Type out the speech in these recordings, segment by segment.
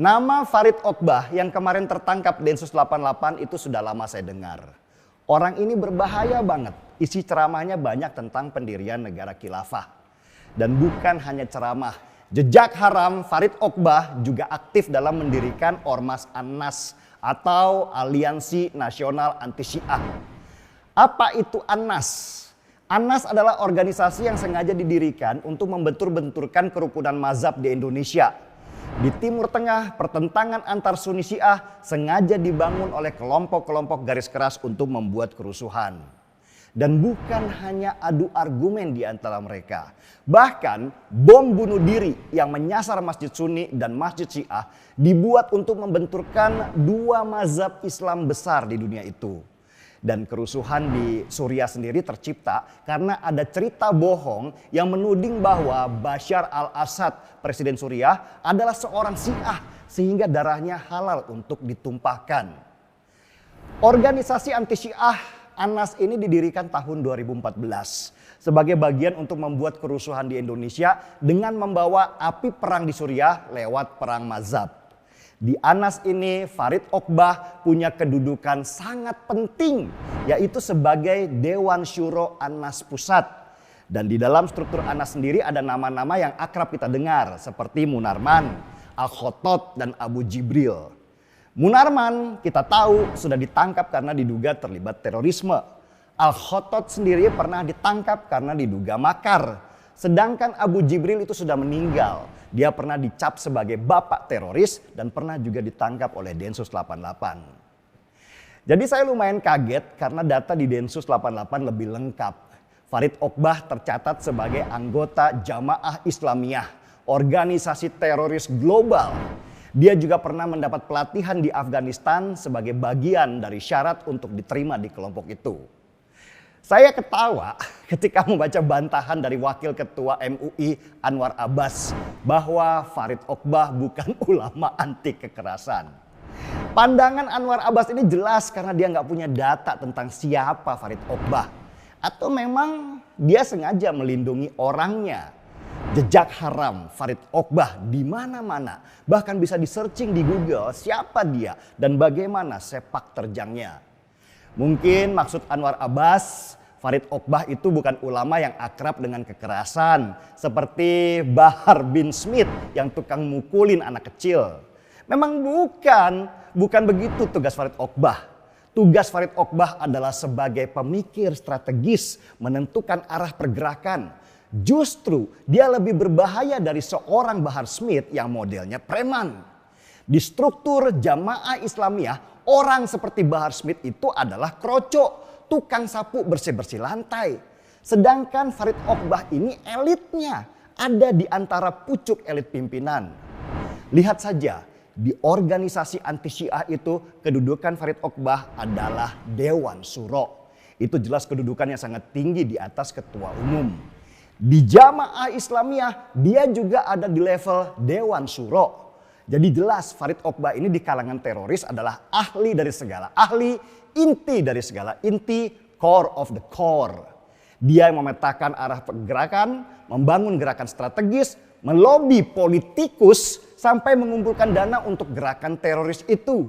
Nama Farid Oqbah yang kemarin tertangkap Densus 88 itu sudah lama saya dengar. Orang ini berbahaya banget. Isi ceramahnya banyak tentang pendirian negara khilafah. Dan bukan hanya ceramah. Jejak haram Farid Oqbah juga aktif dalam mendirikan Ormas An-Nas atau Aliansi Nasional Anti Syiah. Apa itu An-Nas? An-Nas adalah organisasi yang sengaja didirikan untuk membentur-benturkan kerukunan mazhab di Indonesia. Di Timur Tengah, pertentangan antar Sunni Syiah sengaja dibangun oleh kelompok-kelompok garis keras untuk membuat kerusuhan. Dan bukan hanya adu argumen di antara mereka. Bahkan bom bunuh diri yang menyasar Masjid Sunni dan Masjid Syiah dibuat untuk membenturkan dua mazhab Islam besar di dunia itu. Dan kerusuhan di Suriah sendiri tercipta karena ada cerita bohong yang menuding bahwa Bashar al-Assad, presiden Suriah, adalah seorang Syiah sehingga darahnya halal untuk ditumpahkan. Organisasi anti Syiah An-Nas ini didirikan tahun 2014 sebagai bagian untuk membuat kerusuhan di Indonesia dengan membawa api perang di Suriah lewat perang mazhab. Di An-Nas ini Farid Oqbah punya kedudukan sangat penting, yaitu sebagai Dewan Syuro An-Nas Pusat. Dan di dalam struktur An-Nas sendiri ada nama-nama yang akrab kita dengar seperti Munarman, Al-Khotot, dan Abu Jibril. Munarman kita tahu sudah ditangkap karena diduga terlibat terorisme. Al-Khotot sendiri pernah ditangkap karena diduga makar. Sedangkan Abu Jibril itu sudah meninggal. Dia pernah dicap sebagai bapak teroris dan pernah juga ditangkap oleh Densus 88. Jadi saya lumayan kaget karena data di Densus 88 lebih lengkap. Farid Oqbah tercatat sebagai anggota Jamaah Islamiyah, organisasi teroris global. Dia juga pernah mendapat pelatihan di Afghanistan sebagai bagian dari syarat untuk diterima di kelompok itu. Saya ketawa ketika membaca bantahan dari Wakil Ketua MUI Anwar Abbas bahwa Farid Oqbah bukan ulama anti kekerasan. Pandangan Anwar Abbas ini jelas karena dia nggak punya data tentang siapa Farid Oqbah. Atau memang dia sengaja melindungi orangnya. Jejak haram Farid Oqbah di mana-mana. Bahkan bisa di-searching di Google siapa dia dan bagaimana sepak terjangnya. Mungkin maksud Anwar Abbas, Farid Oqbah itu bukan ulama yang akrab dengan kekerasan. Seperti Bahar bin Smith yang tukang mukulin anak kecil. Memang bukan begitu tugas Farid Oqbah. Tugas Farid Oqbah adalah sebagai pemikir strategis menentukan arah pergerakan. Justru dia lebih berbahaya dari seorang Bahar Smith yang modelnya preman. Di struktur Jamaah Islamiyah, orang seperti Bahar Smith itu adalah kroco, tukang sapu bersih-bersih lantai. Sedangkan Farid Oqbah ini elitnya, ada di antara pucuk elit pimpinan. Lihat saja, di organisasi anti Syiah itu kedudukan Farid Oqbah adalah Dewan Syuro. Itu jelas kedudukannya sangat tinggi di atas ketua umum. Di Jamaah Islamiyah dia juga ada di level Dewan Syuro. Jadi jelas Farid Oqbah ini di kalangan teroris adalah ahli dari segala ahli, inti dari segala inti, core of the core. Dia yang memetakan arah pergerakan, membangun gerakan strategis, melobi politikus sampai mengumpulkan dana untuk gerakan teroris itu.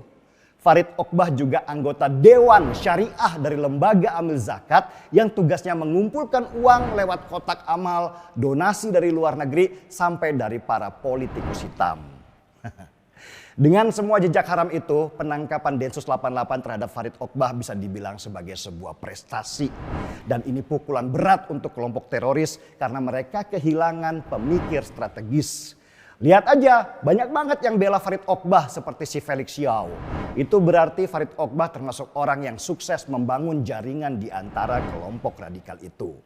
Farid Oqbah juga anggota Dewan Syariah dari Lembaga Amil Zakat yang tugasnya mengumpulkan uang lewat kotak amal, donasi dari luar negeri sampai dari para politikus hitam. Dengan semua jejak haram itu, penangkapan Densus 88 terhadap Farid Oqbah bisa dibilang sebagai sebuah prestasi. Dan ini pukulan berat untuk kelompok teroris karena mereka kehilangan pemikir strategis. Lihat aja, banyak banget yang bela Farid Oqbah seperti si Felix Yao. Itu berarti Farid Oqbah termasuk orang yang sukses membangun jaringan di antara kelompok radikal itu.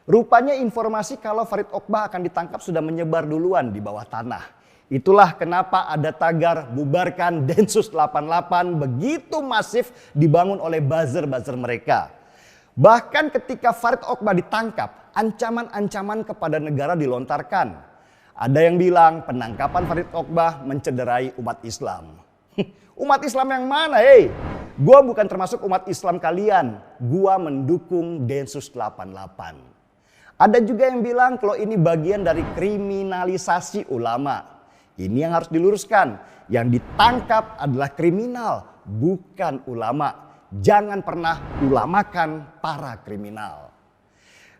Rupanya informasi kalau Farid Oqbah akan ditangkap sudah menyebar duluan di bawah tanah. Itulah kenapa ada tagar bubarkan Densus 88 begitu masif dibangun oleh buzzer-buzzer mereka. Bahkan ketika Farid Oqbah ditangkap, ancaman-ancaman kepada negara dilontarkan. Ada yang bilang penangkapan Farid Oqbah mencederai umat Islam. Umat Islam yang mana? Gua bukan termasuk umat Islam kalian. Gua mendukung Densus 88. Ada juga yang bilang kalau ini bagian dari kriminalisasi ulama. Ini yang harus diluruskan. Yang ditangkap adalah kriminal, bukan ulama. Jangan pernah ulamakan para kriminal.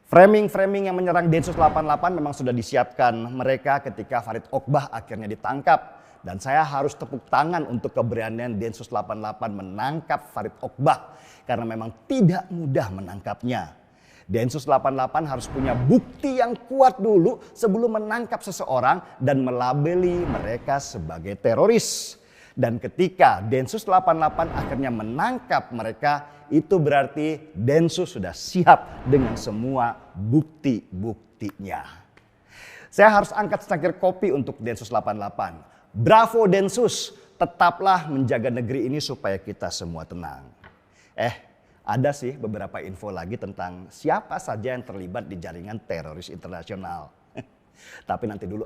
Framing-framing yang menyerang Densus 88 memang sudah disiapkan mereka ketika Farid Oqbah akhirnya ditangkap. Dan saya harus tepuk tangan untuk keberanian Densus 88 menangkap Farid Oqbah. Karena memang tidak mudah menangkapnya. Densus 88 harus punya bukti yang kuat dulu sebelum menangkap seseorang dan melabeli mereka sebagai teroris. Dan ketika Densus 88 akhirnya menangkap mereka, itu berarti Densus sudah siap dengan semua bukti-buktinya. Saya harus angkat secangkir kopi untuk Densus 88. Bravo Densus, tetaplah menjaga negeri ini supaya kita semua tenang. Ada sih beberapa info lagi tentang siapa saja yang terlibat di jaringan teroris internasional. Tapi nanti dulu,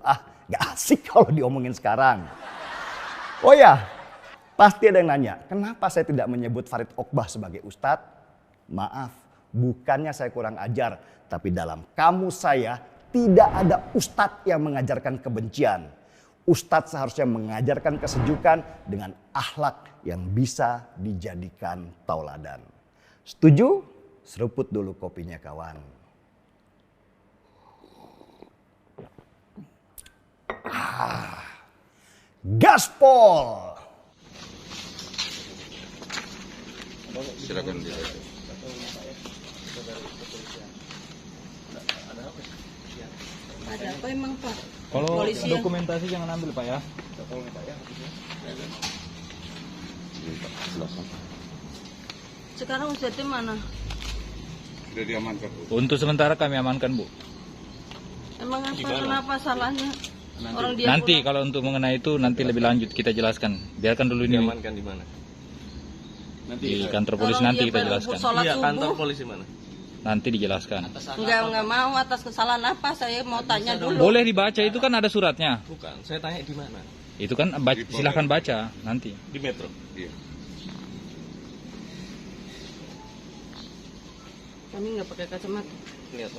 gak asik kalau diomongin sekarang. Oh ya, pasti ada yang nanya, kenapa saya tidak menyebut Farid Oqbah sebagai ustadz? Maaf, bukannya saya kurang ajar, tapi dalam kamus saya tidak ada ustadz yang mengajarkan kebencian. Ustadz seharusnya mengajarkan kesejukan dengan akhlak yang bisa dijadikan tauladan. Setuju? Seruput dulu kopinya kawan. Gaspol! Silakan. Ada apa emang Pak? Kalau Polisi dokumentasi jangan ambil Pak ya. Sekarang Ustadznya mana? Sudah diamankan, Bu. Untuk sementara kami amankan Bu. Emang apa? Kenapa salahnya? Orang dia Nanti pulang. kalau untuk mengenai itu nanti lebih lanjut kita jelaskan. Biarkan dulu ini Diamankan di mana? di kantor polisi Orang nanti dia kita baru jelaskan. sholat Iya, subuh. kantor polisi mana? Nanti dijelaskan. Enggak mau atas kesalahan apa? Saya mau tanya dulu. Boleh dibaca itu kan ada suratnya. Bukan, saya tanya di mana? Itu kan silahkan baca nanti. Di Metro. Iya. Kami nggak pakai kacamata. Lihat.